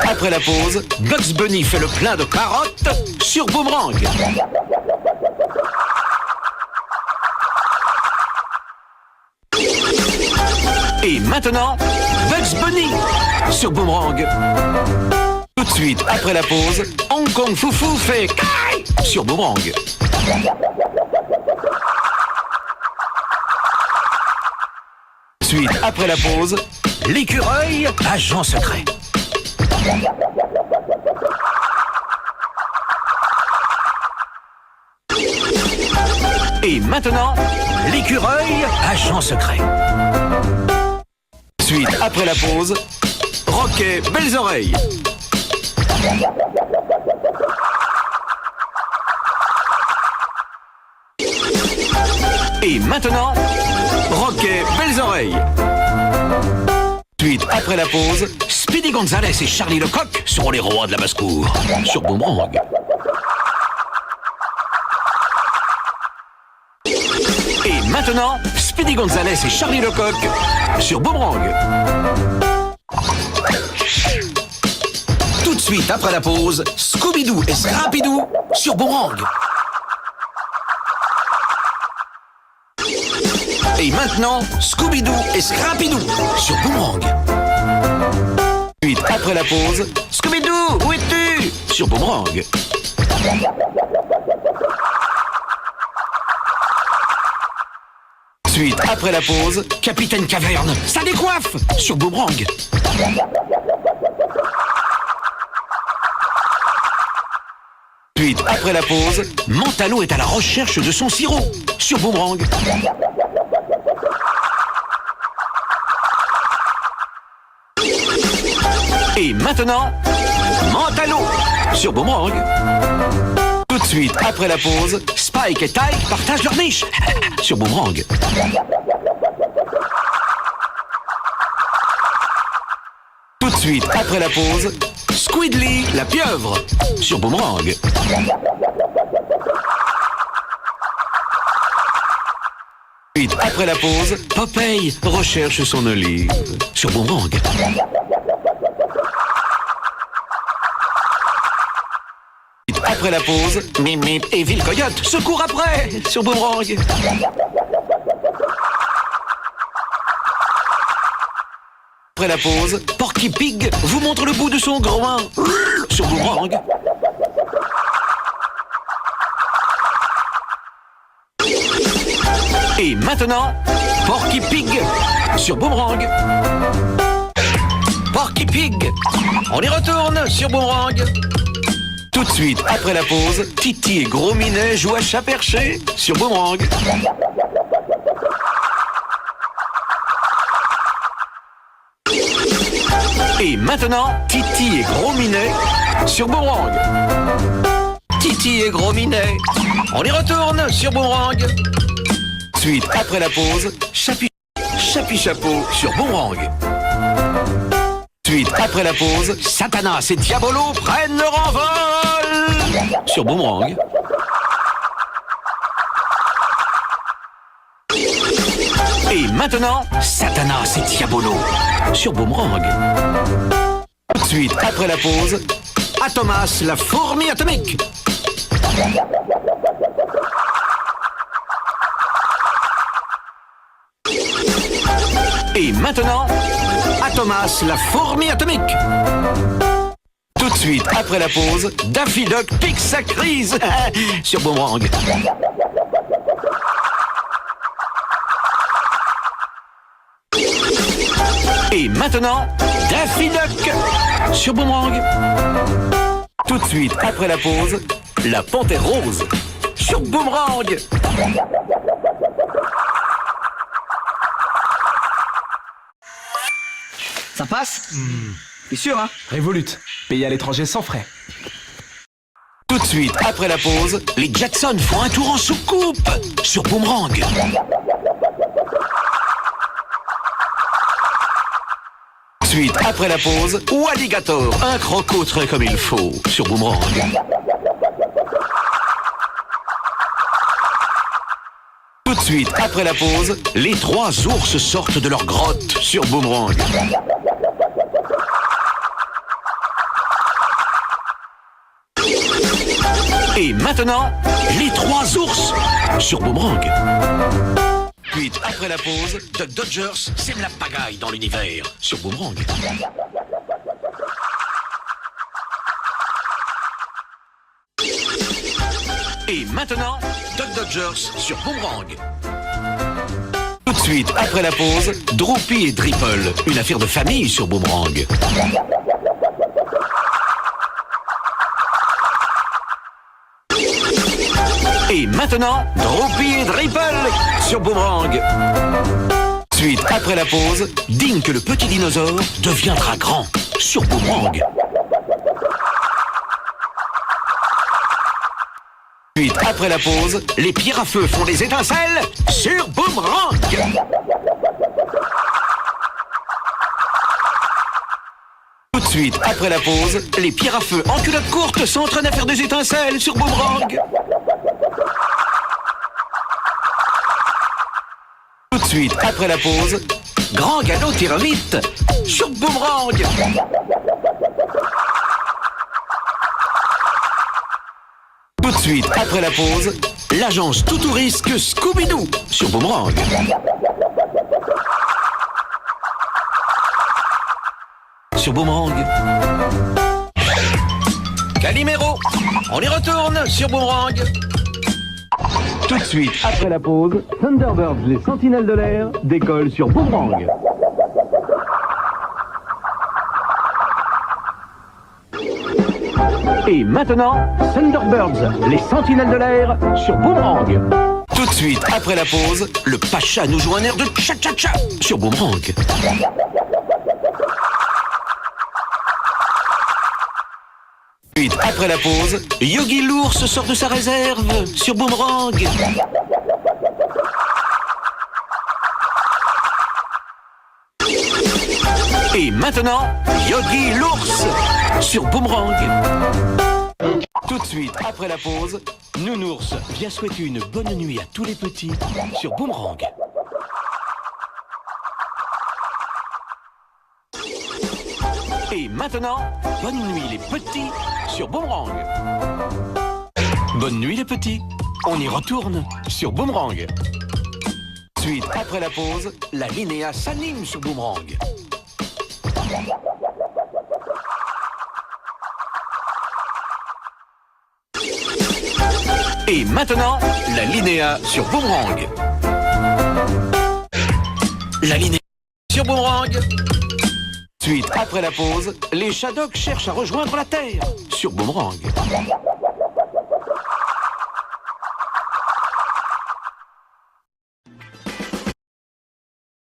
après la pause, Bugs Bunny fait le plein de carottes sur Boomerang. Et maintenant, Bugs Bunny sur Boomerang. Tout de suite après la pause, Hong Kong Foufou fait Kai sur Boomerang. Suite après la pause, l'écureuil agent secret. Et maintenant, l'écureuil agent secret. Suite après la pause, Rocket belles oreilles. Et maintenant, Rocket belles oreilles. Suite après la pause, Speedy Gonzales et Charlie Lecoq seront les rois de la basse-cour sur Boomerang. Et maintenant, Speedy Gonzales et Charlie Lecoq sur Boomerang. Tout de suite après la pause, Scooby-Doo et Scrappy-Doo sur Boomerang. Et maintenant, Scooby-Doo et Scrappy-Doo sur Boomerang. Suite après la pause, Scooby-Doo, où es-tu sur Boomerang. Suite après la pause, Capitaine Caverne, ça décoiffe sur Boomerang. Suite après la pause, Mentalo est à la recherche de son sirop sur Boomerang. Et maintenant, Mentalo sur Boomerang. Tout de suite après la pause, Spike et Tyke partagent leur niche sur Boomerang. Tout de suite après la pause, Squidly la pieuvre sur Boomerang. Suite après la pause, Popeye recherche son olive sur Boomerang. Après la pause, Mip Mip et Ville Coyote se courent après sur Boomerang. Après la pause, Porky Pig vous montre le bout de son groin sur Boomerang. Et maintenant, Porky Pig sur Boomerang. Porky Pig, on y retourne sur Boomerang. Tout de suite après la pause, Titi et Gros Minet jouent à chat perché sur Boomerang. Et maintenant, Titi et Gros Minet sur Boomerang. Titi et Gros Minet, on y retourne sur Boomerang. Suite après la pause, Chapi Chapeau sur Boomerang. Suite après la pause, Satanas et Diabolo prennent leur envol sur Boomerang. Et maintenant, Satanas et Diabolo sur Boomerang. Tout de suite après la pause, Atomas la fourmi atomique. Et maintenant, Atomas la fourmi atomique. Tout de suite après la pause, Daffy Duck pique sa crise sur Boomerang. Et maintenant, Daffy Duck sur Boomerang. Tout de suite après la pause, la Panthère Rose sur Boomerang. Ça passe T'es sûr, hein? Revolut, payé à l'étranger sans frais. Tout de suite après la pause, les Jackson font un tour en soucoupe sur Boomerang. Suite après la pause, Walligator, un croco très comme il faut sur Boomerang. Tout de suite après la pause, les trois ours sortent de leur grotte sur Boomerang. Et maintenant, les 3 ours sur Boomerang. Puis après la pause, Duck Dodgers sème la pagaille dans l'univers sur Boomerang. Et maintenant, Duck Dodgers sur Boomerang. Tout de suite, après la pause, Droopy et Dripple, une affaire de famille sur Boomerang. Et maintenant, Droopy et Dripple sur Boomerang. Suite, après la pause, Dink le petit dinosaure deviendra grand sur Boomerang. Suite, après la pause, les pierres à feu font des étincelles sur Boomerang. Tout de suite, après la pause, les pierres à feu en culotte courte s'entraînent à faire des étincelles sur Boomerang. Tout de suite, après la pause, Grand Galop tire vite sur Boomerang. Tout de suite, après la pause, l'agence tout ou risque Scooby-Doo sur Boomerang. Sur Boomerang. Calimero, on y retourne sur Boomerang. Tout de suite, après la pause, Thunderbirds, les sentinelles de l'air, décollent sur Boomerang. Et maintenant, Thunderbirds, les sentinelles de l'air, sur Boomerang. Tout de suite, après la pause, le Pacha nous joue un air de cha-cha-cha sur Boomerang. Ensuite, après la pause, Yogi l'ours sort de sa réserve sur Boomerang. Et maintenant, Yogi l'ours sur Boomerang. Tout de suite, après la pause, Nounours vient souhaiter une bonne nuit à tous les petits sur Boomerang. Et maintenant, bonne nuit les petits sur Boomerang. Bonne nuit les petits, on y retourne sur Boomerang. Suite, après la pause, la Linéa s'anime sur Boomerang. Et maintenant, la Linéa sur Boomerang. La Linéa sur Boomerang. Suite, après la pause, les Shadocks cherchent à rejoindre la Terre sur Boomerang.